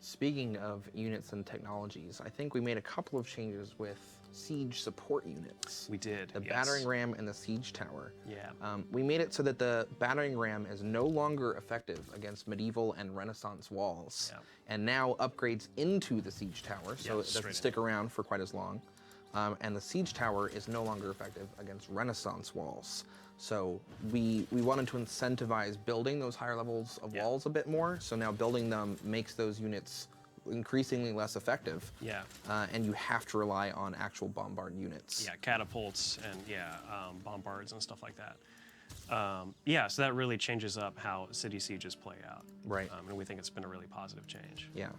Speaking of units and technologies, I think we made a couple of changes with siege support units. We did. The battering ram and the siege tower. Yeah. We made it so that the battering ram is no longer effective against medieval and Renaissance walls, and now upgrades into the siege tower, so it doesn't stick around for quite as long. And the siege tower is no longer effective against Renaissance walls. So we wanted to incentivize building those higher levels of walls a bit more. So now building them makes those units increasingly less effective. Yeah. And you have to rely on actual bombard units. Yeah, catapults and bombards and stuff like that. So that really changes up how city sieges play out. Right. And we think it's been a really positive change. Yeah.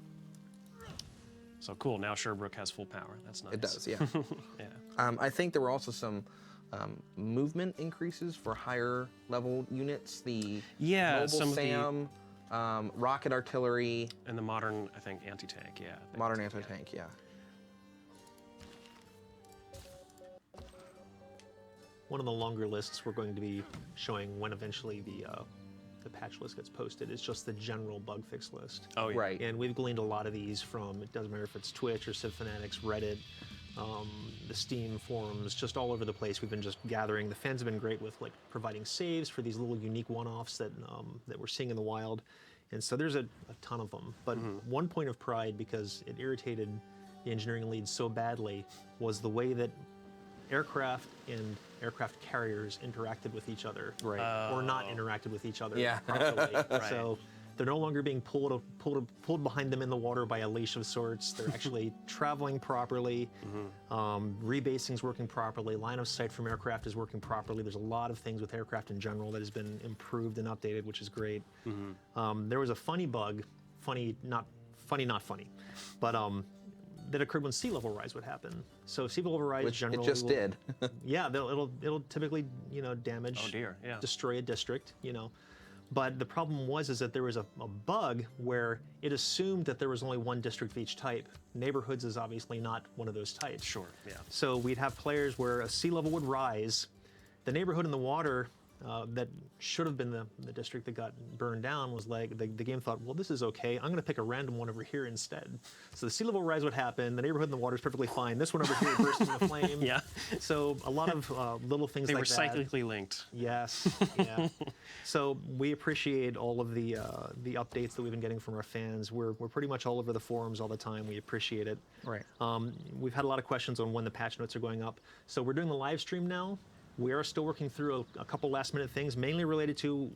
So cool, now Sherbrooke has full power. That's nice. It does, yeah. Yeah. I think there were also some movement increases for higher level units. The mobile SAM, rocket artillery. And the modern, I think, anti-tank, yeah. Modern anti-tank, yeah. One of the longer lists we're going to be showing when eventually the patch list gets posted is just the general bug fix list. Oh, yeah. Right. And we've gleaned a lot of these from, it doesn't matter if it's Twitch or Civ Fanatics, Reddit, the Steam forums, just all over the place. We've been just gathering. The fans have been great with like providing saves for these little unique one-offs that we're seeing in the wild. And so there's a ton of them. But one point of pride, because it irritated the engineering lead so badly, was the way that aircraft and aircraft carriers interacted with each other, or not interacted with each other properly. So they're no longer being pulled behind them in the water by a leash of sorts. They're actually traveling properly. Rebasing's working properly. Line of sight from aircraft is working properly. There's a lot of things with aircraft in general that has been improved and updated, which is great. There was a funny bug, not funny, but that occurred when sea level rise would happen. So sea level rise generally it just did. Yeah, it'll typically damage, destroy a district, But the problem was that there was a bug where it assumed that there was only one district of each type. Neighborhoods is obviously not one of those types. Sure, yeah. So we'd have players where a sea level would rise, the neighborhood in the water that should have been the district that got burned down was like, the game thought, well, this is okay. I'm going to pick a random one over here instead. So the sea level rise would happen. The neighborhood in the water is perfectly fine. This one over here bursts into flame. Yeah. So a lot of little things like that. They were cyclically linked. Yes. Yeah. So we appreciate all of the updates that we've been getting from our fans. We're pretty much all over the forums all the time. We appreciate it. Right. We've had a lot of questions on when the patch notes are going up. So we're doing the live stream now. We are still working through a couple last-minute things, mainly related to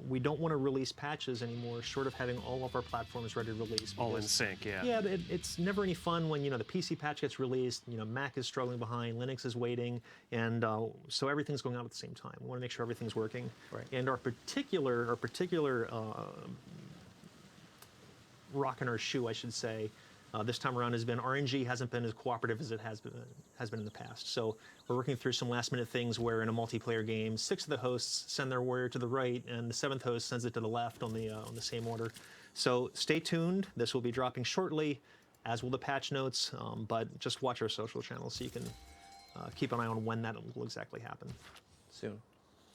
we don't want to release patches anymore, short of having all of our platforms ready to release. All in sync, yeah. Yeah, it's never any fun when the PC patch gets released. Mac is struggling behind, Linux is waiting, and so everything's going out at the same time. We want to make sure everything's working. Right. And our particular rock in our shoe, I should say, this time around has been RNG hasn't been as cooperative as it has been in the past. So we're working through some last-minute things where in a multiplayer game, 6 of the hosts send their warrior to the right, and the 7th host sends it to the left on the same order. So stay tuned. This will be dropping shortly, as will the patch notes. But just watch our social channels so you can keep an eye on when that will exactly happen.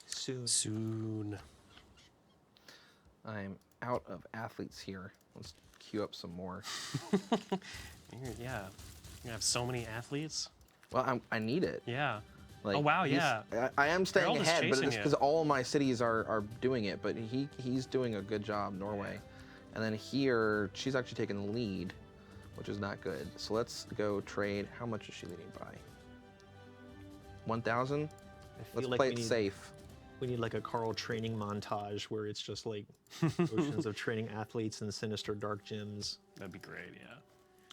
Soon. I'm out of athletes here. Let's queue up some more. Yeah. You have so many athletes. Well, I need it. Yeah. Like, oh, wow, yeah. I am staying ahead, but it's you. because all my cities are doing it, but he's doing a good job, Norway. Yeah. And then here, she's actually taking the lead, which is not good. So let's go trade. How much is she leading by? 1,000? Let's play it safe. We need like a Carl training montage where it's just like oceans of training athletes in sinister dark gyms. That'd be great, yeah.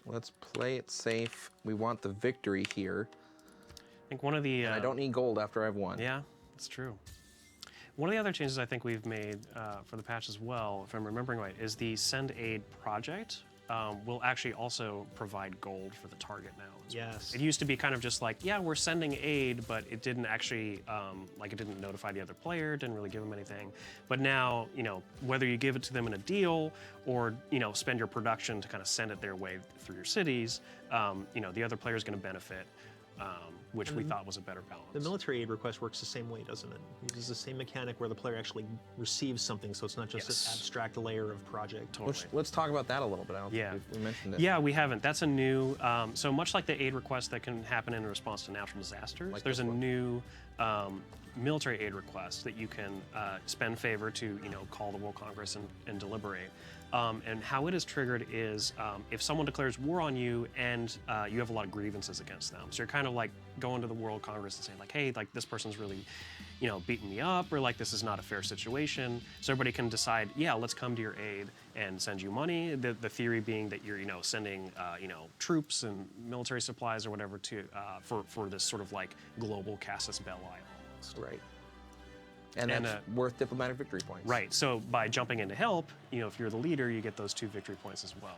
Let's play it safe. We want the victory here. I think one of the... and I don't need gold after I've won. Yeah, that's true. One of the other changes I think we've made for the patch as well, if I'm remembering right, is the Send Aid project. will actually also provide gold for the target now. as well. Yes. It used to be kind of just like, yeah, we're sending aid, but it didn't actually, like it didn't notify the other player, didn't really give them anything. But now, you know, whether you give it to them in a deal or, you know, spend your production to kind of send it their way through your cities, you know, the other player is going to benefit, which we thought was a better balance. The military aid request works the same way, doesn't it? It uses the same mechanic where the player actually receives something, so it's not just Yes. this abstract layer of project. Totally. Let's talk about that a little bit. I don't Yeah. think we mentioned it. Yeah, we haven't. That's a new, so much like the aid request that can happen in response to natural disasters, Like there's a this one. new military aid request that you can spend favor to, you know, call the World Congress and deliberate. And how it is triggered is if someone declares war on you and you have a lot of grievances against them. So you're kind of like going to the World Congress and saying like, hey, like this person's really, you know, beating me up, or like this is not a fair situation. So everybody can decide, yeah, let's come to your aid and send you money. The theory being that you're, you know, sending, you know, troops and military supplies or whatever to for this sort of like global casus belli almost. Right. And And, that's worth diplomatic victory points. Right. So by jumping in to help, you know, if you're the leader, you get those 2 victory points as well.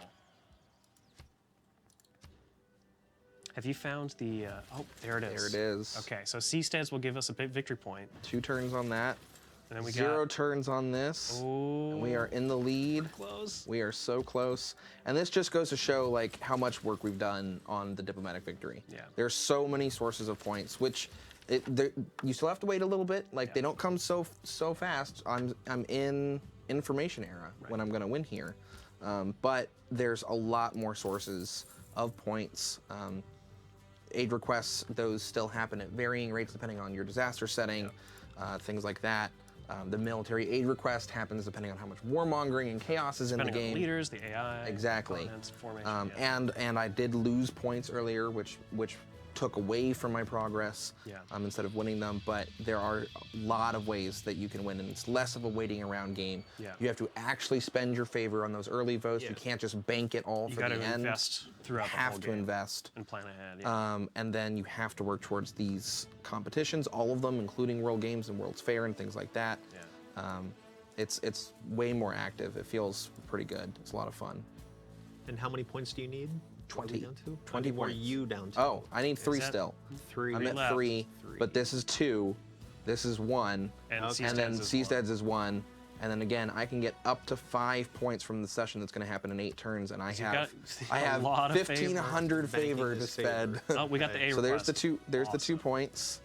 Have you found the? Oh, there it is. There it is. Okay, so seasteads will give us a big victory point, 2 turns on that. and then we 0 got. turns on this. Oh, And we are in the lead. close. We are so close. And this just goes to show like how much work we've done on the diplomatic victory. Yeah. There's so many sources of points, which you still have to wait a little bit. Like they don't come so fast. I'm in information era when I'm gonna win here. But there's a lot more sources of points. Aid requests, those still happen at varying rates depending on your disaster setting, things like that. The military aid request happens depending on how much warmongering and chaos is in the Depending on game. the leaders, the AI, Exactly. continents, formation. Yeah. And I did lose points earlier, which took away from my progress Yeah. instead of winning them. But there are a lot of ways that you can win, and it's less of a waiting around game. Yeah. You have to actually spend your favor on those early votes. Yeah. You can't just bank it all You for got the to end. invest throughout You the have whole to game invest. and plan ahead. Yeah. And then you have to work towards these competitions, all of them, including World Games and World's Fair and things like that. Yeah. It's way more active. It feels pretty good. It's a lot of fun. And how many points do you need? What are we 20. down to? 20 What are points. you down to? Oh, I need 3 that- still. 3. I'm at left. 3, but this is 2. This is 1. And Okay. And then Seasteads is Seasteads is 1. And then again, I can get up to 5 points from the session that's going to happen in 8 turns, and I you have got I a have lot of favor. 1,500 Banking favor to his spend. favor. Oh, we got the A So there's request. the 2. There's the 2 Awesome. points.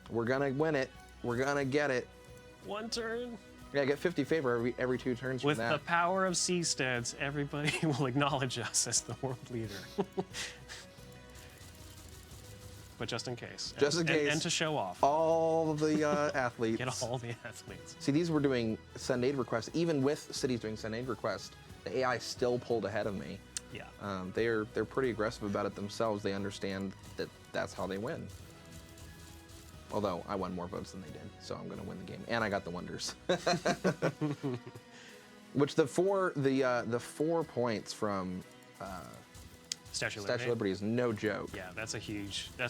We're gonna win it. We're gonna get it. 1 turn. Yeah, I get 50 favor every 2 turns With from the that. power of seasteads, everybody will acknowledge us as the world leader. But just in case. Just in case. And to show off. All the athletes. Get all the athletes. See, these were doing send aid requests. Even with cities doing send aid requests, the AI still pulled ahead of me. Yeah. They're pretty aggressive about it themselves. They understand that that's how they win. Although I won more votes than they did, so I'm going to win the game, and I got the wonders. Which the 4 points from Statue of Statue of Liberty. Liberty is no joke. Yeah, that's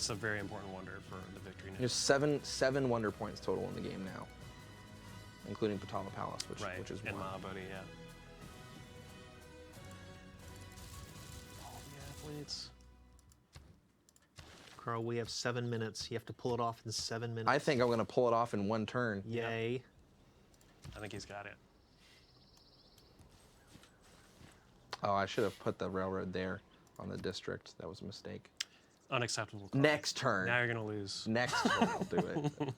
a very important wonder for the victory now. There's seven wonder points total in the game now, including Patala Palace, Right, which is and 1. Mahabodhi, yeah. All the athletes. Carl, we have 7 minutes. You have to pull it off in 7 minutes. I think I'm going to pull it off in 1 turn. Yay. I think he's got it. Oh, I should have put the railroad there on the district. That was a mistake. Unacceptable. Carl. Next turn. Now you're gonna lose. Next turn I'll do it.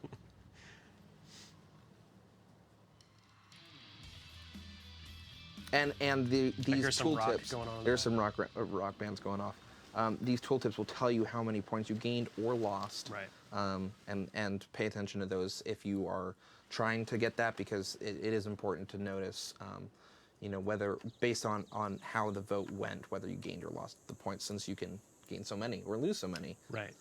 And these hear some rock tooltips. going on There's some rock bands going off. These tooltips will tell you how many points you gained or lost. Right. And pay attention to those if you are trying to get that, because it is important to notice, whether based on how the vote went, whether you gained or lost the points, since you can gain so many or lose so many. Right.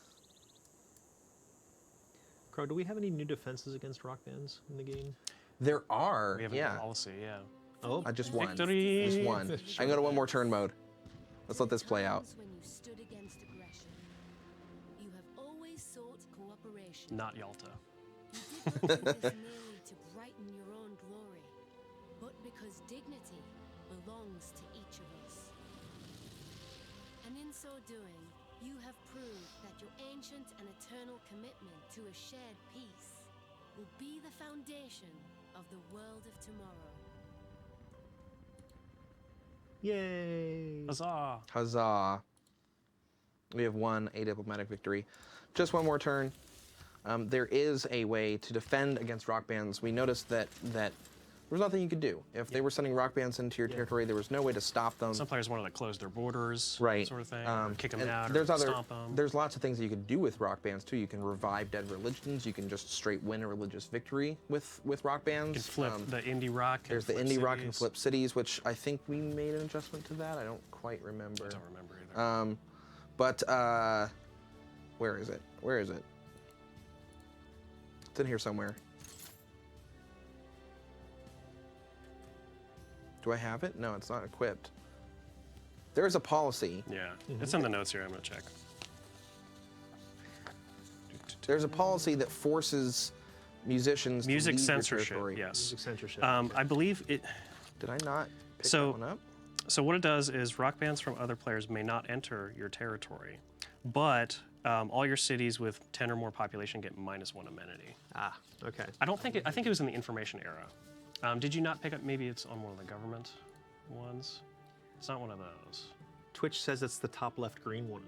Carl, do we have any new defenses against rock bands in the game? There are, We have a yeah. new policy, yeah. Oh, I just won. Victory! Just won. I go to 1 more turn mode. Let's let this play out. Times when you stood against aggression. You have always sought cooperation. Not Yalta. You did not do this merely to brighten your own glory, but because dignity belongs to each of us. so doing, you have proved that your ancient and eternal commitment to a shared peace will be the foundation of the world of tomorrow. Yay! Huzzah! Huzzah. We have won a diplomatic victory. Just one more turn. There is a way to defend against rock bands. We noticed that there was nothing you could do. If they were sending rock bands into your territory, there was no way to stop them. Some players wanted to close their borders, Right. sort of thing, or kick them out, there's or stomp them. There's lots of things that you could do with rock bands too. You can revive dead religions. You can just straight win a religious victory with rock bands. You can flip the indie rock. There's the indie rock and flip cities, which I think we made an adjustment to that. I don't quite remember. I don't remember either. But where is it? Where is it? It's in here somewhere. Do I have it? No, it's not equipped. There's a policy. Yeah, it's in the notes here. I'm gonna check. There's a policy that forces musicians Music to leave your censorship. territory. Yes. Music censorship. I believe it. Did I not pick So- that one up? So what it does is rock bands from other players may not enter your territory, but all your cities with 10 or more population get -1 amenity. Ah, okay. I don't think I think it was in the information era. Did you not pick up? Maybe it's on one of the government ones. It's not one of those. Twitch says it's the top left green one.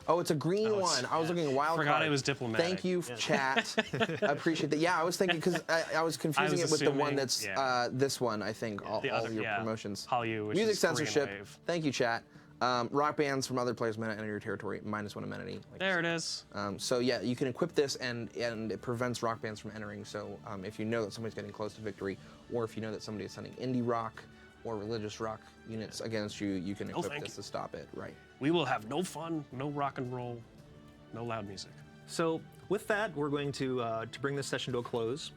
Oh, it's a green it's- one. I was looking at wild Forgot card. it was diplomatic. Thank you, chat. I appreciate that. Yeah, I was thinking because I was confusing was it with the one assuming- that's yeah. this one. I think all The of other- your yeah. promotions. Hallyu, which Music is Korean censorship. wave. Thank you, chat. Rock bands from other players may not enter your territory. -1 amenity. Like There it is. So yeah, you can equip this, and it prevents rock bands from entering. So if you know that somebody's getting close to victory, or if you know that somebody is sending indie rock or religious rock units against you, you can equip thank this you. to stop it. Right. We will have no fun, no rock and roll, no loud music. So with that, we're going to bring this session to a close.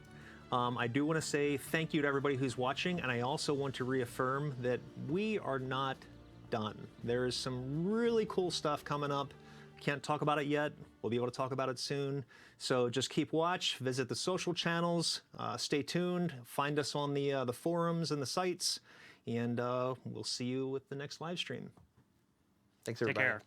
I do want to say thank you to everybody who's watching, and I also want to reaffirm that we are not done. There's some really cool stuff coming up. Can't talk about it yet. We'll be able to talk about it soon. So just keep watch, visit the social channels, stay tuned, find us on the forums and the sites, and we'll see you with the next live stream. Thanks, Take everybody. care.